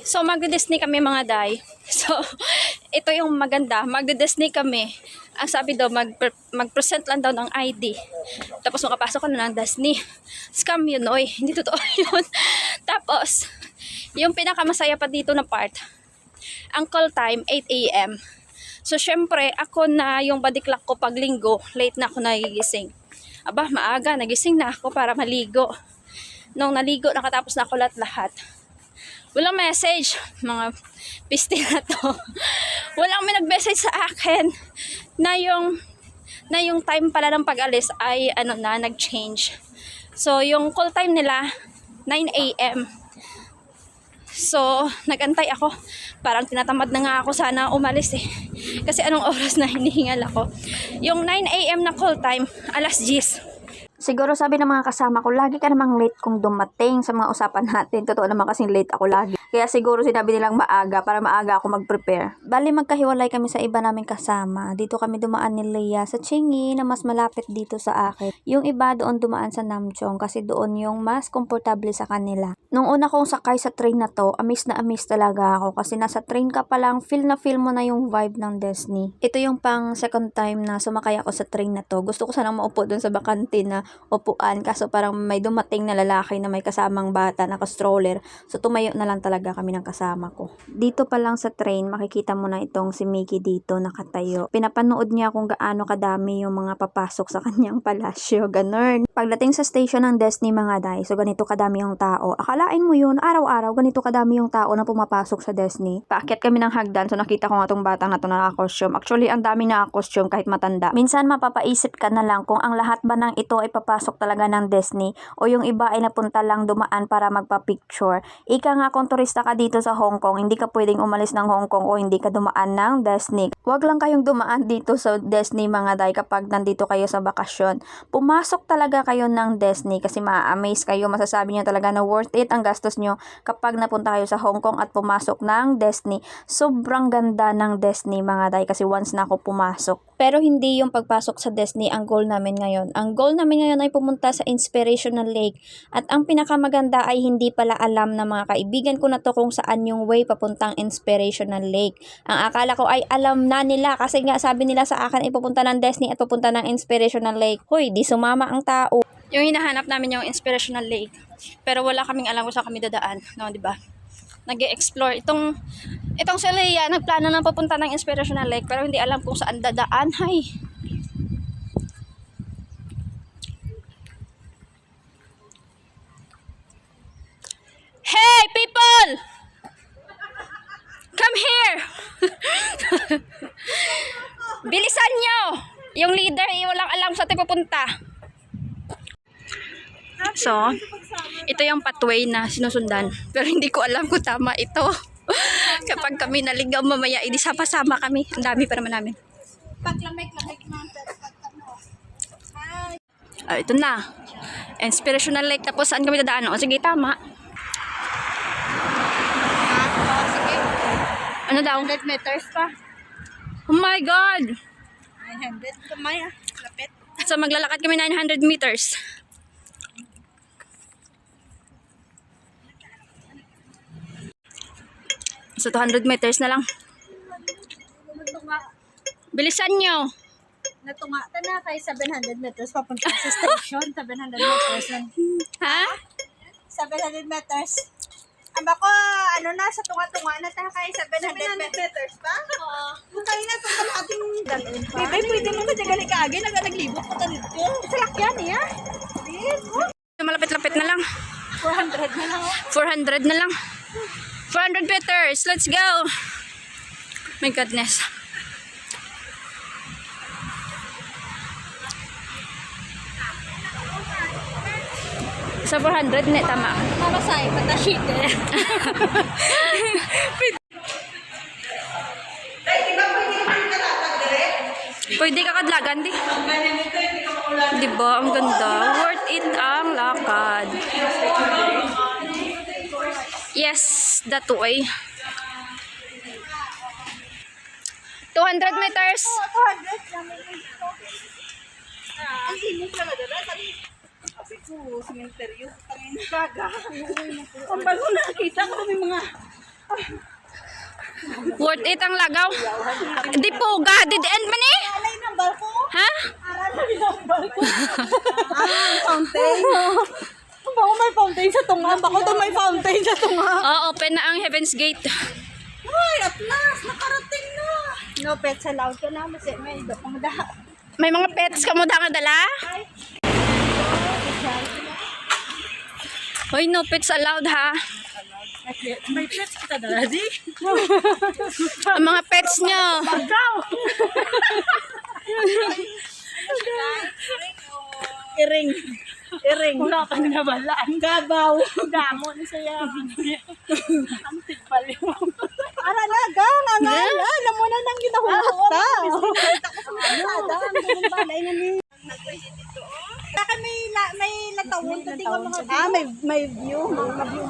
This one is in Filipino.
So, magde-Disney kami mga day. So, ito yung maganda. Magde-Disney kami. Ang sabi daw, mag-present lang daw ng ID. Tapos makapasok ka na ng Disney. Scam yun, oy. Hindi totoo yun. Tapos, yung pinakamasaya pa dito na part, ang call time, 8 a.m. So, syempre, ako na yung body clock ko pag linggo, late na ako nagigising. Aba, maaga, nagising na ako para maligo. Nung naligo, nakatapos na ako lahat-lahat. Walang message, mga piste na to. Walang may nag-message sa akin na yung time pala ng pag-alis ay nag-change. So, yung call time nila, 9 a.m. So, nagantay ako. Parang tinatamad na nga ako sana umalis eh. Kasi anong oras na hinihingal ako. Yung 9 a.m. na call time, alas 10. Siguro sabi ng mga kasama ko, lagi ka namang late kung dumating sa mga usapan natin. Totoo naman kasing late ako lagi. Kaya siguro sinabi nilang maaga para maaga ako mag-prepare. Bali magkahiwalay kami sa iba naming kasama. Dito kami dumaan ni Leia sa Chingy na mas malapit dito sa akin. Yung iba doon dumaan sa Namchong kasi doon yung mas komportable sa kanila. Nung una kong sakay sa train na to, amaze na amaze talaga ako kasi nasa train ka pa lang, feel na feel mo na yung vibe ng Disney. Ito yung pang second time na sumakay ako sa train na to. Gusto ko sanang maupo doon sa bakante na upuan kaso parang may dumating na lalaki na may kasamang bata naka-stroller, so tumayo na lang talaga kami ng kasama ko. Dito pa lang sa train makikita mo na itong si Mickey dito nakatayo. Pinapanood niya kung gaano kadami yung mga papasok sa kanyang palasyo, ganun. Pagdating sa station ng Disney mga day, so ganito kadami yung tao. Akalain mo yun, araw-araw ganito kadami yung tao na pumapasok sa Disney. Paakyat kami ng hagdan, so nakita ko nga tong batang na to na naka-costume. Actually ang dami na costume kahit matanda. Minsan mapapaisip ka na lang kung ang lahat ba ng ito ay papasok talaga ng Disney o yung iba ay napunta lang dumaan para magpa-picture. Ika nga kung turista ka dito sa Hong Kong, hindi ka pwedeng umalis ng Hong Kong o hindi ka dumaan ng Disney. Huwag lang kayong dumaan dito sa Disney mga day kapag nandito kayo sa bakasyon. Pumasok talaga kayo ng Disney kasi ma-amaze kayo. Masasabi nyo talaga na worth it ang gastos nyo kapag napunta kayo sa Hong Kong at pumasok ng Disney. Sobrang ganda ng Disney mga day kasi once na ako pumasok. Pero hindi yung pagpasok sa Disney ang goal namin ngayon. Ang goal namin ngayon ay pumunta sa Inspirational Lake. At ang pinakamaganda ay hindi pala alam ng mga kaibigan ko na to kung saan yung way papuntang Inspirational Lake. Ang akala ko ay alam na nila kasi nga sabi nila sa akin ay pupunta ng Disney at pupunta ng Inspirational Lake. Hoy, di sumama ang tao. Yung hinahanap namin yung Inspirational Lake. Pero wala kaming alam kung saan kami dadaan. No, di ba? Nag-e-explore. Itong si Leia, nagplano na papunta ng Inspirational Lake pero hindi alam kung saan dadaan. Hay. Hey, people! Come here! Bilisan nyo! Yung leader, walang alam sa atin pupunta. So, ito yung pathway na sinusundan. Pero hindi ko alam kung tama ito. Kapag kami naligaw mamaya, hindi sama kami. Ang dami pa naman namin. Ito na. Inspirational Lake. Tapos saan kami dadaan? O, sige, tama. Ano daw? 100 meters pa. Oh my God! 900 kamay lapit. So, maglalakad kami 900 meters. So, 200 meters na lang. Bilisan nyo! Natunga ta na kay 700 meters papunta sa station. 700 meters lang. Ha? 700 meters. Aba ko, sa tunga-tunga na ta kay 700 meters pa? Oo. Bukay na ito sa ating dalawin pa. Bebe, pwede mo ka dyan kaagay. Naglibot ko tanit ko. Salakyan niya. Malapit-lapit na lang. 400 na lang. 400 na lang. 400 meters. Let's go! My goodness. Sa 400 na tama. Para sa'yo, patashit eh. Pwede ka kadlagan di. Diba? Ang ganda. Worth it ang lakad. Yes, that way. 200 meters. 200 namin ito. Ang linis lang na sabi ko, simenteryo. Gaga. Ang bago nakakita ko may mga Worth it ang lagaw. Di puga, di end man eh. Alay ng barko. Ha? Alay ng barko. Fountain. Bako may fountain sa tunga. Bako to may fountain sa tunga. Oh, open na ang Heaven's Gate. Ay, at last, nakarating na. No pets allowed ka na. Kasi may dokong da. May mga pets ka mo nga dala? Hoy, no pets allowed ha. May pets kita dala, di? Ang mga pets nyo. Iring. Iring. Wala ka na balaan. Gabaw. Damon saya. Ang tigpaliw. Ara na, gang. Ang alam mo na nang ginahulata. Baka may latawon. May view. Mga view.